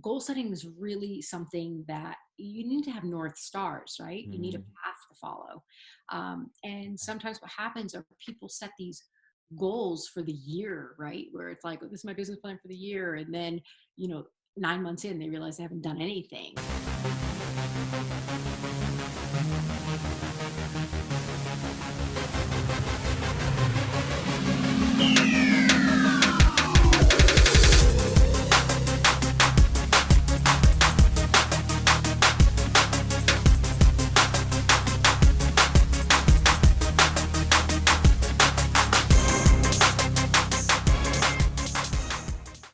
goal setting is really something that you need to have North Stars, right? You need a Mm, path to follow. And sometimes what happens are people set these goals for the year, right? Where it's like, oh, this is my business plan for the year. And then, you know, 9 months in, they realize they haven't done anything.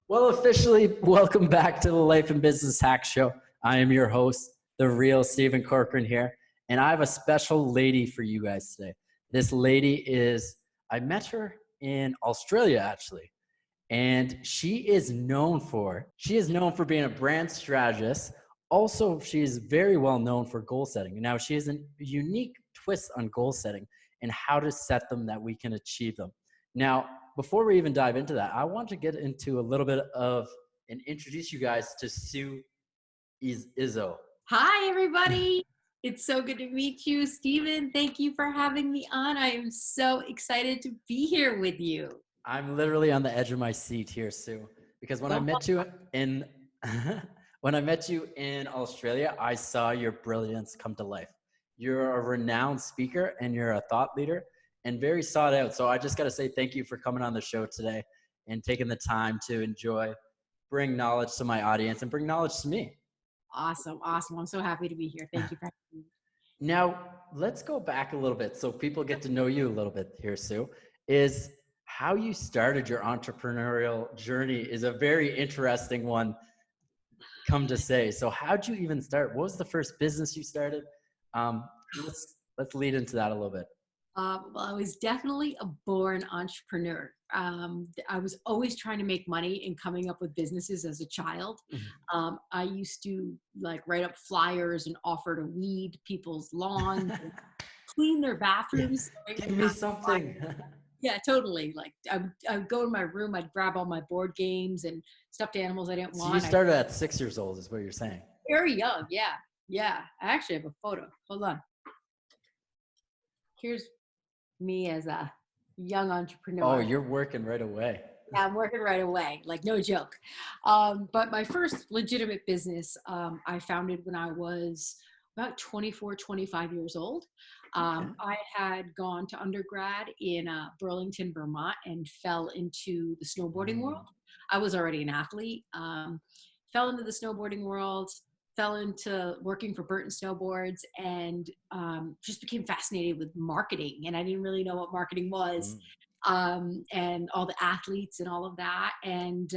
Well, officially, welcome back to the Life and Business Hack Show. I am your host, the real Stephen Corcoran here, and I have a special lady for you guys today. This lady I met her in Australia actually, and she is known for being a brand strategist. Also, she is very well known for goal setting. Now, she has a unique twist on goal setting and how to set them that we can achieve them. Now, before we even dive into that, I want to get into a little bit of and introduce you guys to Izzo. Hi, everybody. It's so good to meet you, Stephen. Thank you for having me on. I am so excited to be here with you. I'm literally on the edge of my seat here, Sue, because when I Go met you in when I met you in Australia, I saw your brilliance come to life. You're a renowned speaker and you're a thought leader and very sought out. So I just got to say thank you for coming on the show today and taking the time to bring knowledge to my audience and bring knowledge to me. Awesome. Awesome. I'm so happy to be here. Thank you for having me. Now, let's go back a little bit so people get to know you a little bit here, Sue. Is how you started your entrepreneurial journey is a very interesting one, come to say. So how'd you even start? What was the first business you started? Um, let's lead into that a little bit. Well, I was definitely a born entrepreneur. I was always trying to make money and coming up with businesses as a child. I used to like write up flyers and offer to weed people's lawns, and clean their Yeah, bathrooms. So they give wouldn't me have to buy. something. Yeah, totally. Like I would go in my room, I'd grab all my board games and stuffed animals I didn't So you want. started at 6 years old, is what you're saying. Very young. Yeah. Yeah. I actually have a photo. Hold on. Here's me as a young Oh, entrepreneur. you're working right away. Yeah, I'm working right away, like no joke. But my first legitimate business I founded when I was about 24, 25 years old. Okay. I had gone to undergrad in Burlington, Vermont, and fell into the snowboarding world. Mm. I was already an athlete, fell into the snowboarding world, fell into working for Burton Snowboards, and just became fascinated with marketing. And I didn't really know what marketing was, Mm. and all the athletes and all of that. And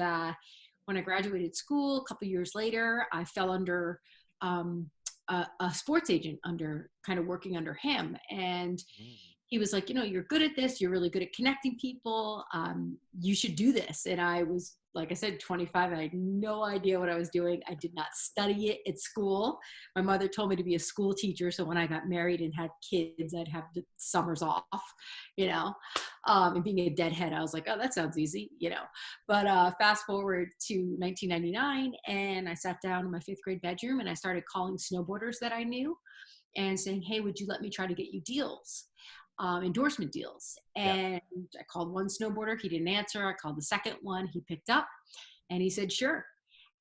when I graduated school a couple years later, I fell under a sports agent, under kind of working under him. And Mm. he was like, you know, you're good at this. You're really good at connecting people. You should do this. And I was, like I said, 25. I had no idea what I was doing. I did not study it at school. My mother told me to be a school teacher. So when I got married and had kids, I'd have the summers off, you know, and being a deadhead, I was like, oh, that sounds easy, you know. But fast forward to 1999, and I sat down in my fifth grade bedroom and I started calling snowboarders that I knew and saying, hey, would you let me try to get you deals? Endorsement deals. Yeah. And I called one snowboarder. He didn't answer. I called the second one. He picked up and he said, sure.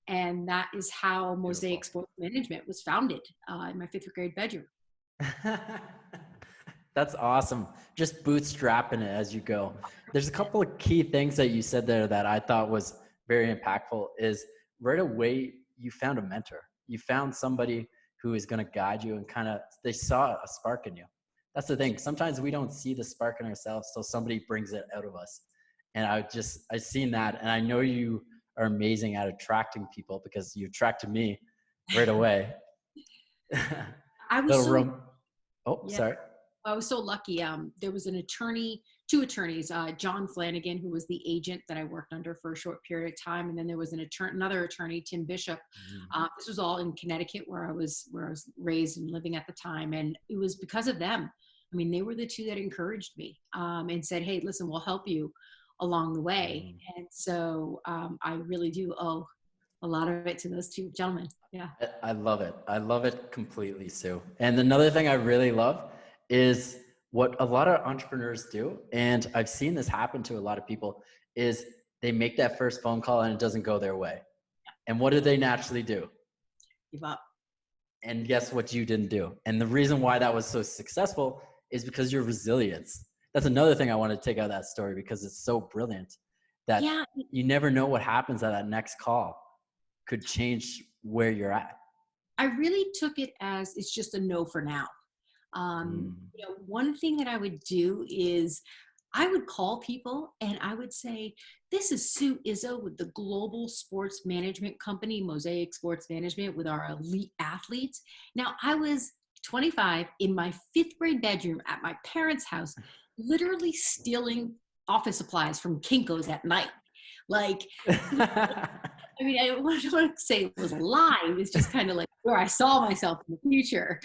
And that is how Mosaic Beautiful. Sports Management was founded, in my fifth grade bedroom. That's awesome. Just bootstrapping it as you go. There's a couple of key things that you said there that I thought was very impactful is right away you found a mentor. You found somebody who is going to guide you and they saw a spark in you. That's the thing. Sometimes we don't see the spark in ourselves till somebody brings it out of us. And I seen that. And I know you are amazing at attracting people because you attracted me right away. I was Little so, room. Oh, yeah, sorry. I was so lucky. There was two attorneys, John Flanagan, who was the agent that I worked under for a short period of time, and then there was another attorney, Tim Bishop. This was all in Connecticut, where I was raised and living at the time, and it was because of them. I mean, they were the two that encouraged me, and said, "Hey, listen, we'll help you along the way." Mm. And so I really do owe a lot of it to those two gentlemen. Yeah. I love it. I love it completely, Sue. And another thing I really love is what a lot of entrepreneurs do, and I've seen this happen to a lot of people, is they make that first phone call and it doesn't go their way. And what do they naturally do? Give up. And guess what you didn't do? And the reason why that was so successful is because your resilience. That's another thing I want to take out of that story because it's so brilliant that Yeah. you never know what happens at that next call could change where you're at. I really took it as it's just a no for now. One thing that I would do is I would call people and I would say, this is Sue Izzo with the global sports management company, Mosaic Sports Management, with our elite athletes. Now, I was 25 in my 5th grade bedroom at my parents' house, literally stealing office supplies from Kinko's at night. Like, I mean, I don't want to say it was a lie. It was just kind of like where I saw myself in the future.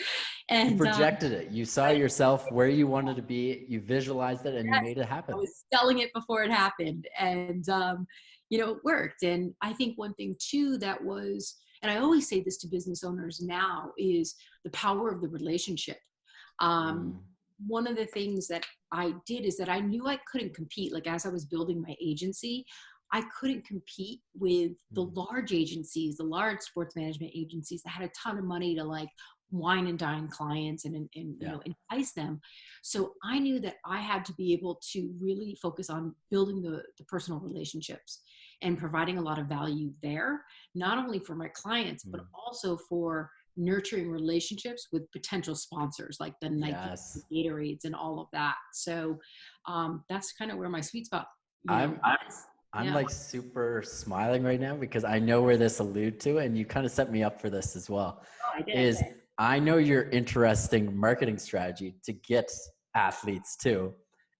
And you projected it. You saw yourself where you wanted to be. You visualized it and you made it happen. I was selling it before it happened. And, it worked. And I think one thing too that was, and I always say this to business owners now, is the power of the relationship. One of the things that I did is that I knew I couldn't compete. Like as I was building my agency, I couldn't compete with the large agencies, the large sports management agencies that had a ton of money to like wine and dine clients and entice them. So I knew that I had to be able to really focus on building the personal relationships and providing a lot of value there, not only for my clients, but also for nurturing relationships with potential sponsors like the Nike, the Gatorades, and all of that. So that's kind of where my sweet spot. I'm like super smiling right now because I know where this allude to, and you kind of set me up for this as well. Oh, I did. I know your interesting marketing strategy to get athletes too,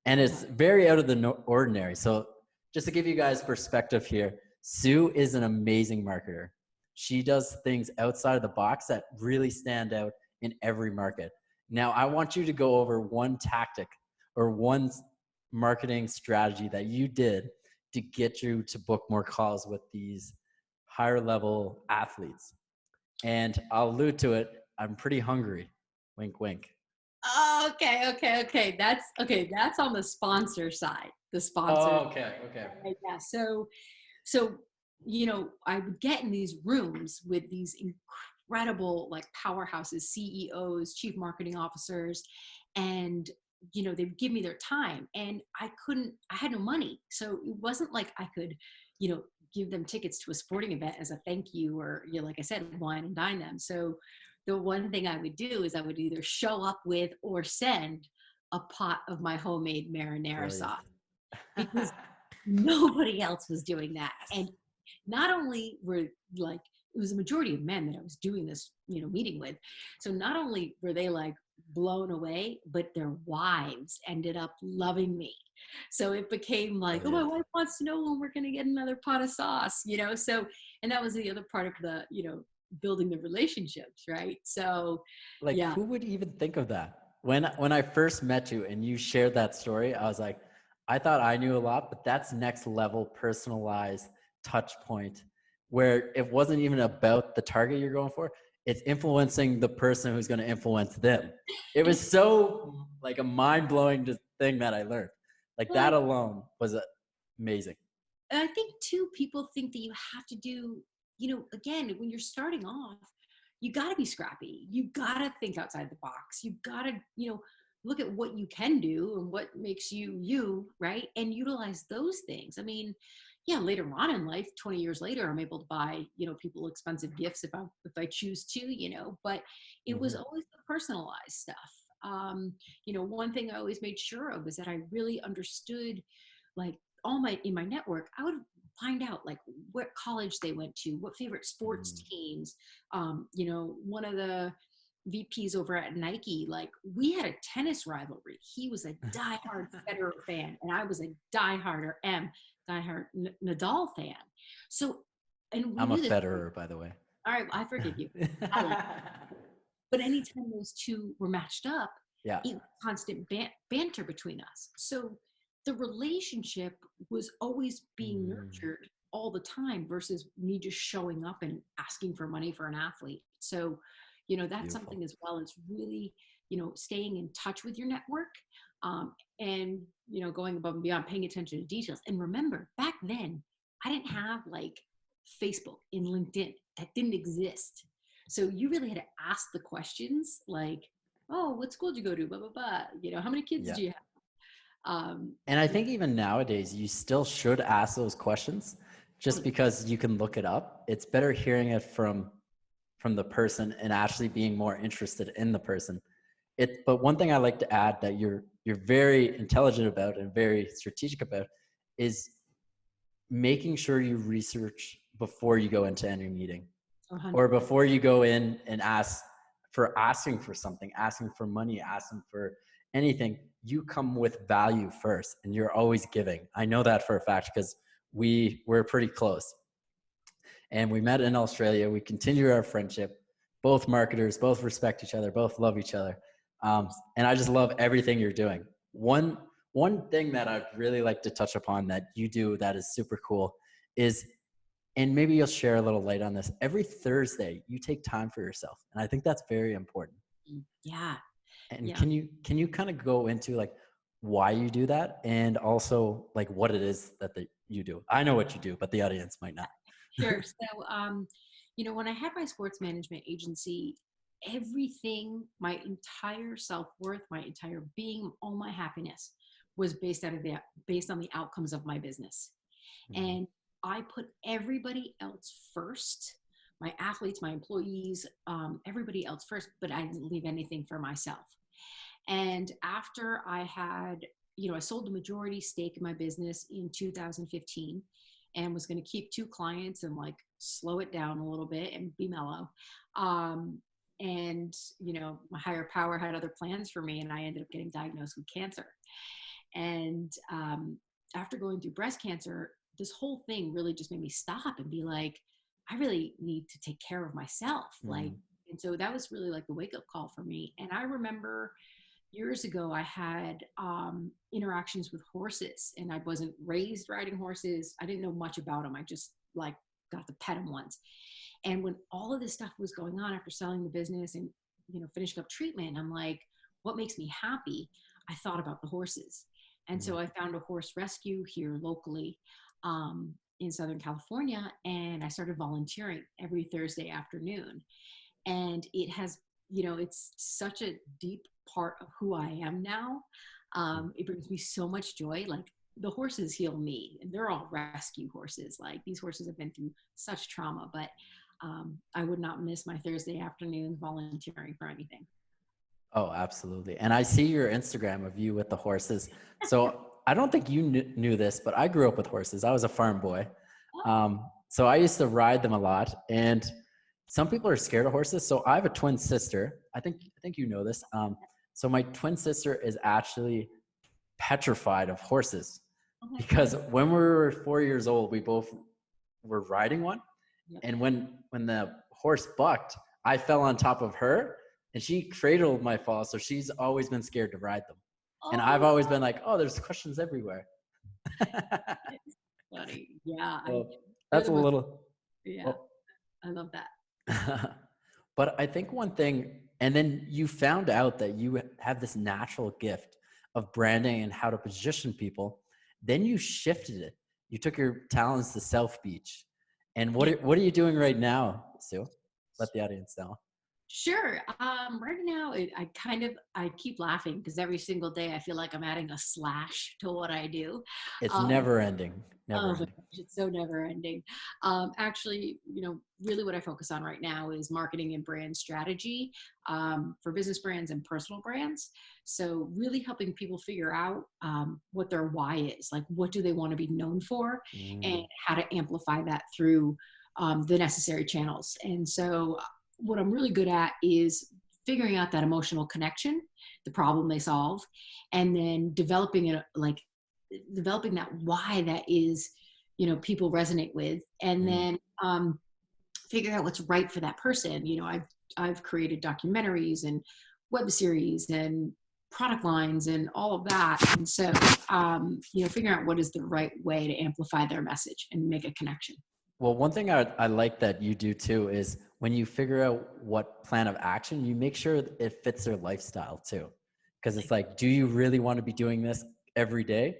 and it's very out of the ordinary. So just to give you guys perspective here, Sue is an amazing marketer. She does things outside of the box that really stand out in every market. Now, I want you to go over one tactic or one marketing strategy that you did to get you to book more calls with these higher level athletes. And I'll allude to it. I'm pretty hungry. Wink, wink. Oh, okay. That's on the sponsor side. The sponsor. Oh, okay. Yeah. So, I would get in these rooms with these incredible like powerhouses, CEOs, chief marketing officers, and they would give me their time, and I had no money. So it wasn't like I could, give them tickets to a sporting event as a thank you, or, like I said, wine and dine them. So the one thing I would do is I would either show up with or send a pot of my homemade marinara sauce, because nobody else was doing that. And not only were like, it was a majority of men that I was doing this, meeting with. So not only were they like blown away, but their wives ended up loving me. So it became like, oh, my wife wants to know when we're going to get another pot of sauce, so, and that was the other part of the, building the relationships. Right. So who would even think of that? When I first met you and you shared that story, I was like, I thought I knew a lot, but that's next level personalized touch point where it wasn't even about the target you're going for. It's influencing the person who's going to influence them. It was so like a mind-blowing thing that I learned. Like that alone was amazing. And I think too, people think that you have to do, again, when you're starting off, you got to be scrappy. You got to think outside the box. You got to, look at what you can do and what makes you, right? And utilize those things. I mean, yeah, later on in life, 20 years later, I'm able to buy, people expensive gifts if I choose to, but it was always the personalized stuff. One thing I always made sure of was that I really understood, like in my network, I would find out like what college they went to, what favorite sports teams. One of the VPs over at Nike, like we had a tennis rivalry. He was a diehard Federer fan, and I was a diehard Nadal fan. So, and I'm a Federer, by the way. All right, I forgive you. But anytime those two were matched up, it was constant banter between us. So the relationship was always being nurtured all the time versus me just showing up and asking for money for an athlete. So, that's Beautiful. something as well, is really, staying in touch with your network, and, going above and beyond, paying attention to details. And remember, back then, I didn't have like Facebook and LinkedIn. That didn't exist. So you really had to ask the questions like, oh, what school did you go to? Blah, blah, blah. How many kids Yeah. do you have? And I think even nowadays, you still should ask those questions just because you can look it up. It's better hearing it from the person and actually being more interested in the person. But one thing I like to add that you're very intelligent about and very strategic about is making sure you research before you go into any meeting, 100%. or before you go in and asking for something, asking for money, asking for anything. You come with value first, and you're always giving. I know that for a fact because we're pretty close, and we met in Australia. We continue our friendship. Both marketers, both respect each other, both love each other, and I just love everything you're doing. One thing that I'd really like to touch upon that you do that is super cool is, and maybe you'll share a little light on this, every Thursday you take time for yourself, and I think that's very important. Yeah. And Yeah. can you kind of go into like why you do that, and also like what it is that you do? I know what you do, but the audience might not. Sure. So, when I had my sports management agency, everything, my entire self-worth, my entire being, all my happiness was based on the outcomes of my business. Mhm. And I put everybody else first, my athletes, my employees, everybody else first, but I didn't leave anything for myself. And after I had, I sold the majority stake in my business in 2015 and was going to keep 2 clients and like slow it down a little bit and be mellow. And, my higher power had other plans for me, and I ended up getting diagnosed with cancer. And after going through breast cancer, this whole thing really just made me stop and be like, I really need to take care of myself. Like, and so that was really like the wake up call for me. And I remember years ago, I had interactions with horses, and I wasn't raised riding horses. I didn't know much about them. I just like got to pet them once. And when all of this stuff was going on after selling the business and, finishing up treatment, I'm like, what makes me happy? I thought about the horses. And so I found a horse rescue here locally in Southern California, and I started volunteering every Thursday afternoon. And it has, it's such a deep part of who I am now. It brings me so much joy. Like, the horses heal me, and they're all rescue horses. Like, these horses have been through such trauma, but I would not miss my Thursday afternoons volunteering for anything. Oh, absolutely. And I see your Instagram of you with the horses. So I don't think you knew this, but I grew up with horses. I was a farm boy. So I used to ride them a lot, and some people are scared of horses. So I have a twin sister. I think you know this. So my twin sister is actually petrified of horses because when we were 4 years old, we both were riding one. Yep. And when the horse bucked, I fell on top of her, and she cradled my fall. So she's always been scared to ride them. And I've always been like, oh, there's questions everywhere. Funny. Yeah. Well, that's a little. Yeah. Well, I love that. But I think one thing, and then you found out that you have this natural gift of branding and how to position people. Then you shifted it. You took your talents to South Beach. And what are you doing right now, Sue? Let the audience know. Sure. Right now, I keep laughing because every single day I feel like I'm adding a slash to what I do. It's never ending. Never ending. It's so never ending. Actually, really what I focus on right now is marketing and brand strategy for business brands and personal brands. So really helping people figure out what their why is, like what do they want to be known for, and how to amplify that through the necessary channels. And so what I'm really good at is figuring out that emotional connection, the problem they solve, and then developing that why that is, people resonate with, and then figure out what's right for that person. I've created documentaries and web series and product lines and all of that. And so, figuring out what is the right way to amplify their message and make a connection. Well, one thing I like that you do too is when you figure out what plan of action, you make sure it fits their lifestyle too. Because it's like, do you really want to be doing this every day?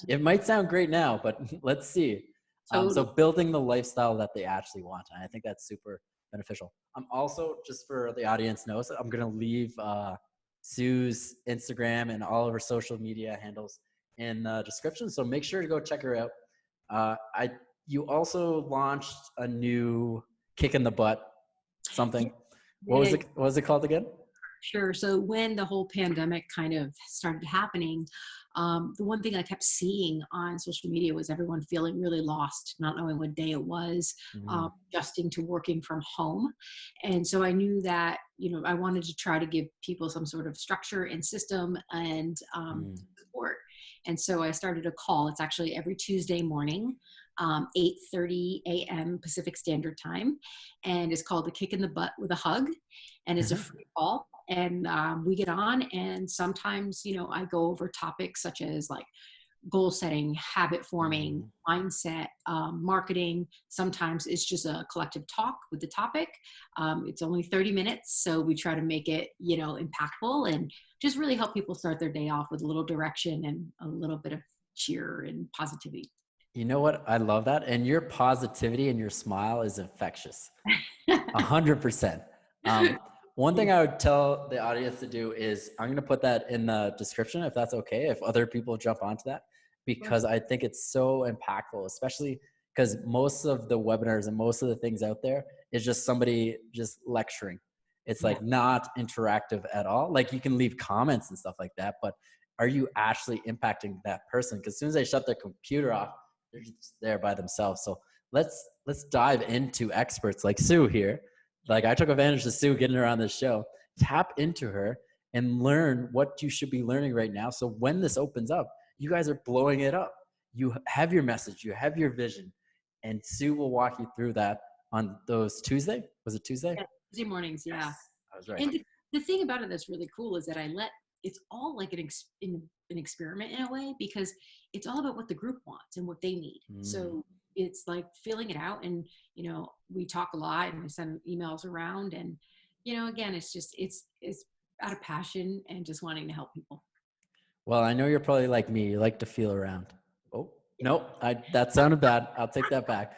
It might sound great now, but let's see. So building the lifestyle that they actually want. And I think that's super beneficial. I'm also, just for the audience knows, I'm going to leave Sue's Instagram and all of her social media handles in the description. So make sure to go check her out. You also launched a new kick in the butt something. What was it called again? Sure. So when the whole pandemic kind of started happening, the one thing I kept seeing on social media was everyone feeling really lost, not knowing what day it was, adjusting to working from home. And so I knew that, I wanted to try to give people some sort of structure and system and support. And so I started a call. It's actually every Tuesday morning, 8:30 a.m. Pacific Standard Time. And it's called the Kick in the Butt with a Hug. And it's a free call. And we get on, and sometimes, I go over topics such as like goal setting, habit forming, mindset, marketing. Sometimes it's just a collective talk with the topic. It's only 30 minutes. So we try to make it, impactful and just really help people start their day off with a little direction and a little bit of cheer and positivity. You know what? I love that. And your positivity and your smile is infectious. 100%. One thing I would tell the audience to do is I'm going to put that in the description, if that's okay, if other people jump onto that, because I think it's so impactful, especially because most of the webinars and most of the things out there is just somebody just lecturing. It's like not interactive at all. Like you can leave comments and stuff like that, but are you actually impacting that person? Because as soon as they shut their computer off, they're just there by themselves. So let's dive into experts like Sue here. Like I took advantage of Sue getting her on this show. Tap into her and learn what you should be learning right now. So when this opens up, you guys are blowing it up. You have your message, you have your vision, and Sue will walk you through that on those Tuesday. Was it Tuesday? Yeah, Tuesday mornings. Yeah. Yes, I was right. And the thing about it that's really cool is that it's all like an experiment in a way, because it's all about what the group wants and what they need. So it's like filling it out, and we talk a lot and we send emails around, and again, it's just it's out of passion and just wanting to help people. Well, I know you're probably like me. You like to feel around. Oh, nope. That sounded bad. I'll take that back.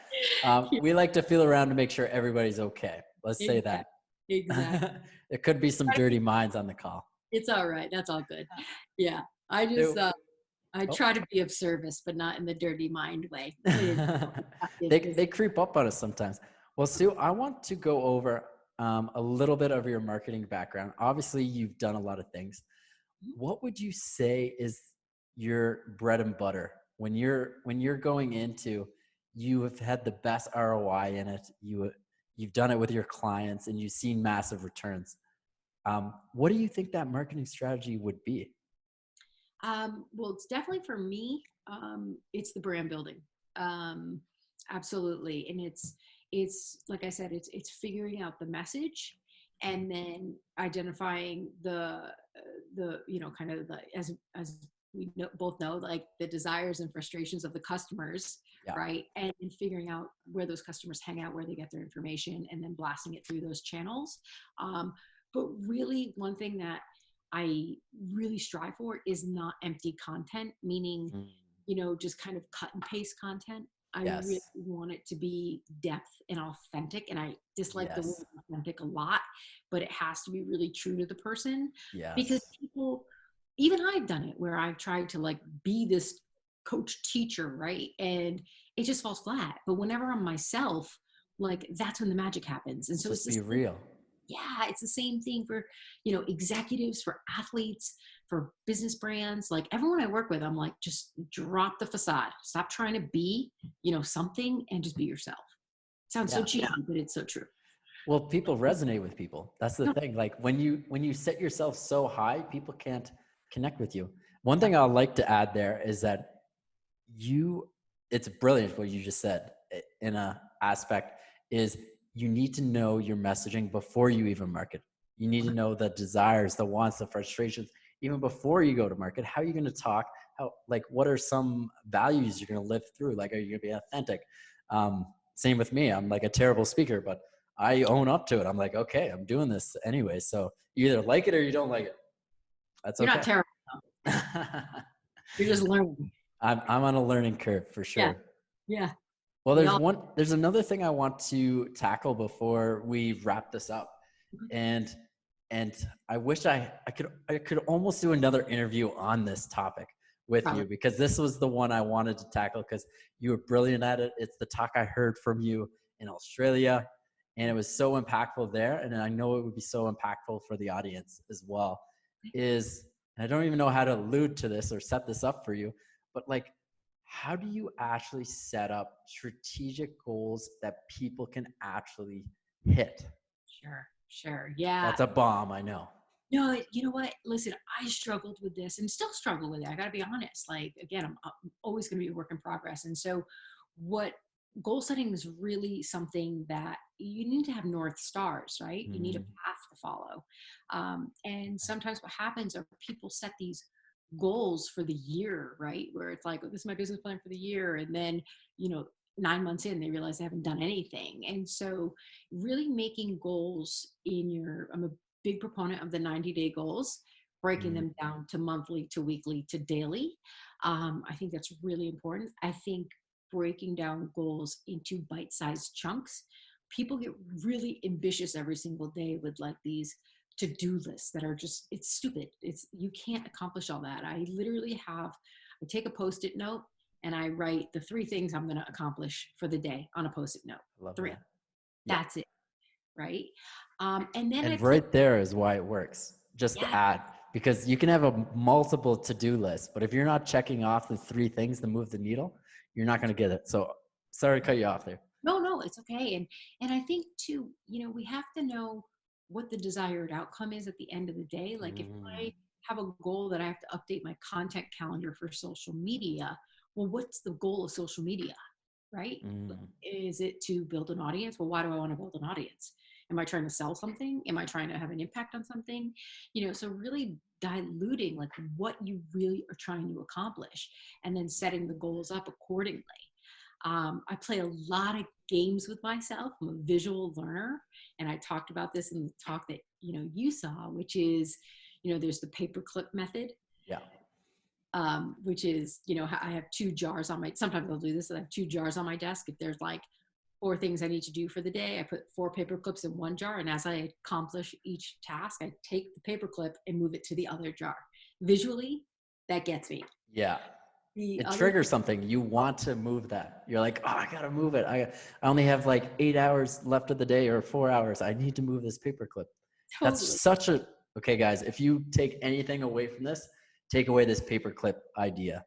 We like to feel around to make sure everybody's okay. Let's say that. Exactly. There could be some dirty minds on the call. It's all right. That's all good. Yeah. I just, I try to be of service, but not in the dirty mind way. They creep up on us sometimes. Well, Sue, I want to go over a little bit of your marketing background. Obviously, you've done a lot of things. What would you say is your bread and butter when you're going into, you have had the best ROI in it, you've done it with your clients, and you've seen massive returns? What do you think that marketing strategy would be? Well, it's definitely for me. It's the brand building. Absolutely. And it's like I said, it's figuring out the message and then identifying the kind of as we both know, like the desires and frustrations of the customers, right? And figuring out where those customers hang out, where they get their information, and then blasting it through those channels. But really, one thing that I really strive for is not empty content, meaning, just kind of cut and paste content. I really want it to be depth and authentic. And I dislike the word authentic a lot, but it has to be really true to the person. Because people, even I've done it where I've tried to like be this coach teacher, right? And it just falls flat. But whenever I'm myself, like that's when the magic happens. And so just be real. Yeah, it's the same thing for, executives, for athletes, for business brands. Like everyone I work with, I'm like, just drop the facade. Stop trying to be, something, and just be yourself. Sounds so cheesy, but it's so true. Well, people resonate with people. That's the thing. Like when you set yourself so high, people can't connect with you. One thing I'd like to add there is that it's brilliant what you just said in a aspect is you need to know your messaging before you even market. You need to know the desires, the wants, the frustrations, even before you go to market, how are you going to talk? Like, what are some values you're going to live through? Like, are you going to be authentic? Same with me. I'm like a terrible speaker, but I own up to it. I'm like, okay, I'm doing this anyway. So you either like it or you don't like it. That's You're okay. not terrible. You're just learning. I'm on a learning curve for sure. Yeah. Well, there's another thing I want to tackle before we wrap this up. And I wish I could almost do another interview on this topic with you, because this was the one I wanted to tackle because you were brilliant at it. It's the talk I heard from you in Australia, and it was so impactful there. And I know it would be so impactful for the audience as well. And I don't even know how to allude to this or set this up for you, but like, how do you actually set up strategic goals that people can actually hit? Sure. Yeah. That's a bomb, I know. No, you know what? Listen, I struggled with this and still struggle with it. I got to be honest. Like, again, I'm always going to be a work in progress. And so goal setting is really something that you need to have North Stars, right? You need a path to follow. And sometimes what happens are people set these goals for the year, right? Where it's like, oh, this is my business plan for the year. And then, 9 months in, they realize they haven't done anything. And so really making goals I'm a big proponent of the 90-day goals, breaking them down to monthly, to weekly, to daily. I think that's really important. I think breaking down goals into bite-sized chunks. People get really ambitious every single day with like these to-do lists that are just, it's stupid. You can't accomplish all that. I take a Post-it note and I write the 3 things I'm going to accomplish for the day on a Post-it note. Love 3. that. That's it. Right. And right there is why it works. Just to add, because you can have a multiple to-do list, but if you're not checking off the 3 things to move the needle, you're not going to get it. So sorry to cut you off there. No, it's okay. And I think too, we have to know what the desired outcome is at the end of the day. Like if I have a goal that I have to update my content calendar for social media, well, what's the goal of social media, right? Is it to build an audience? Well, why do I want to build an audience? Am I trying to sell something? Am I trying to have an impact on something? So really diluting like what you really are trying to accomplish and then setting the goals up accordingly. I play a lot of games with myself. I'm a visual learner. And I talked about this in the talk that, you saw, which is, there's the paperclip method. Yeah. Which is, I have 2 jars sometimes I'll do this. I have 2 jars on my desk. If there's like 4 things I need to do for the day, I put 4 paper clips in one jar. And as I accomplish each task, I take the paper clip and move it to the other jar. Visually, that gets me. Yeah. It triggers something. You want to move that. You're like, oh, I got to move it. I only have like 8 hours left of the day or 4 hours. I need to move this paper clip. Totally. That's okay, guys, if you take anything away from this, take away this paperclip idea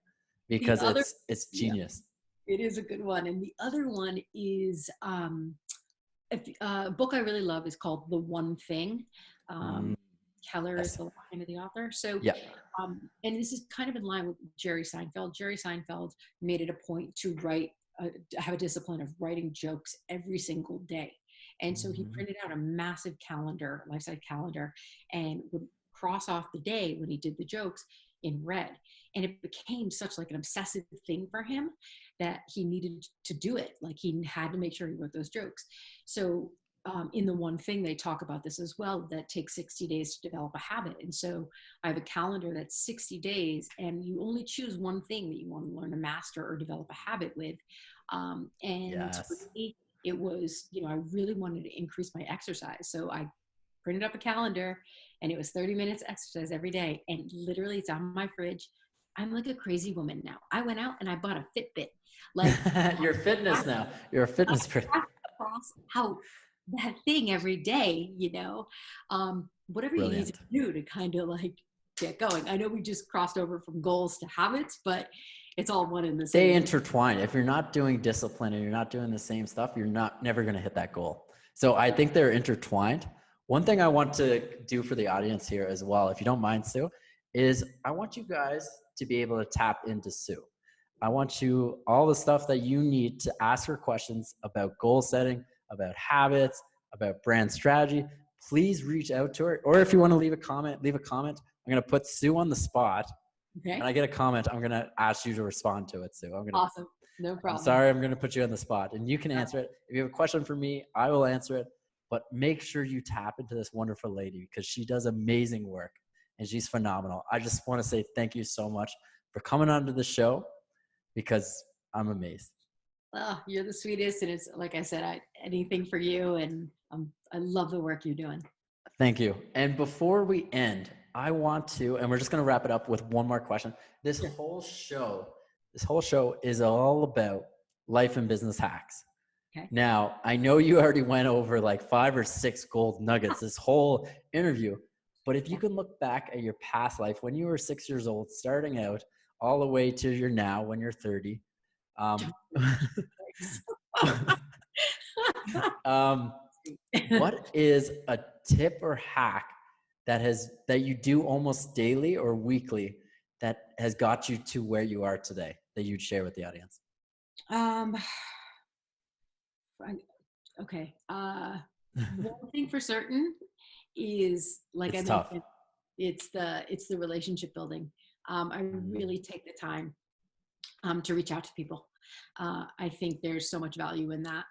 because it's genius. It is a good one. And the other one is a book I really love is called The One Thing. Keller is the name of the author. So, and this is kind of in line with Jerry Seinfeld. Jerry Seinfeld made it a point to have a discipline of writing jokes every single day. And so he printed out a massive calendar, life-size calendar, and would cross off the day when he did the jokes in red. And it became such like an obsessive thing for him that he needed to do it. Like he had to make sure he wrote those jokes. So in The One Thing, they talk about this as well, that takes 60 days to develop a habit. And so I have a calendar that's 60 days and you only choose one thing that you want to learn to master or develop a habit with. For me, it was, I really wanted to increase my exercise. So I printed up a calendar and it was 30 minutes exercise every day. And literally it's on my fridge. I'm like a crazy woman now. I went out and I bought a Fitbit. Like you're fitness now. You're a fitness person. Cross out that thing every day, whatever you need to do to kind of like get going. I know we just crossed over from goals to habits, but it's all one in the same. They intertwine. If you're not doing discipline and you're not doing the same stuff, you're never going to hit that goal. So I think they're intertwined. One thing I want to do for the audience here as well, if you don't mind, Sue, is I want you guys to be able to tap into Sue. I want you, all the stuff that you need to ask her questions about goal setting, about habits, about brand strategy, please reach out to her. Or if you want to leave a comment I'm going to put Sue on the spot. Okay. And I get a comment. I'm going to ask you to respond to it, Sue. Awesome. No I'm problem. sorry, I'm going to put you on the spot. And you can answer it. If you have a question for me, I will answer it. But make sure you tap into this wonderful lady because she does amazing work and she's phenomenal. I just want to say thank you so much for coming onto the show because I'm amazed. Oh, you're the sweetest. And it's like I said, anything for you. And I love the work you're doing. Thank you. And before we end, I want to, and we're just going to wrap it up with one more question. This whole show is all about life and business hacks. Okay. Now, I know you already went over like 5 or 6 gold nuggets this whole interview, but if you can look back at your past life when you were 6 years old, starting out all the way to your now when you're 30, what is a tip or hack that you do almost daily or weekly that has got you to where you are today that you'd share with the audience? Okay. One thing for certain is, like It's I tough. mentioned, it's the relationship building. I really take the time to reach out to people. I think there's so much value in that.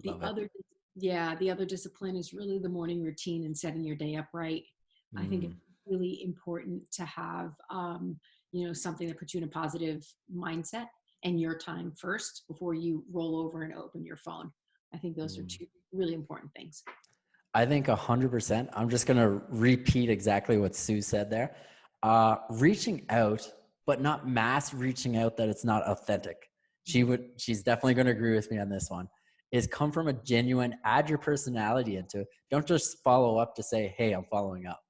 The other discipline is really the morning routine and setting your day up right. I think it's really important to have, something that puts you in a positive mindset and your time first before you roll over and open your phone. I think those are 2 really important things. I think 100%. I'm just going to repeat exactly what Sue said there. Reaching out, but not mass reaching out that it's not authentic. She's definitely going to agree with me on this one. Is come from a genuine, add your personality into it. Don't just follow up to say, hey, I'm following up.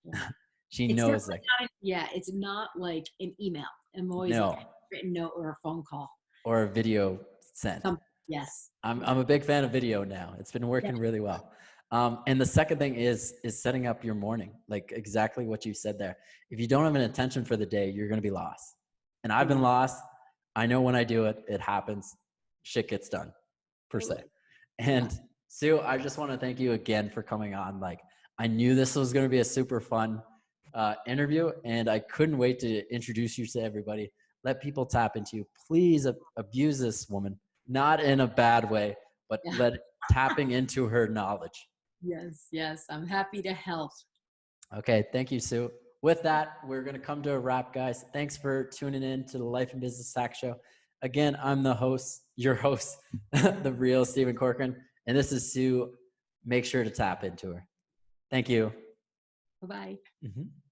Yeah. She knows that. It's not like an email. I'm always No. like a written note or a phone call. Or a video sent. Yes. I'm a big fan of video now. It's been working really well. And the second thing is setting up your morning, like exactly what you said there. If you don't have an intention for the day, you're going to be lost. And I've been lost. I know when I do it, it happens. Shit gets done, per se. And Sue, I just want to thank you again for coming on. Like, I knew this was going to be a super fun interview, and I couldn't wait to introduce you to everybody. Let people tap into you. Please abuse this woman, not in a bad way, but tapping into her knowledge. Yes. I'm happy to help. Okay. Thank you, Sue. With that, we're going to come to a wrap, guys. Thanks for tuning in to the Life and Business Hack Show. Again, I'm your host, the real Stephen Corcoran, and this is Sue. Make sure to tap into her. Thank you. Bye-bye.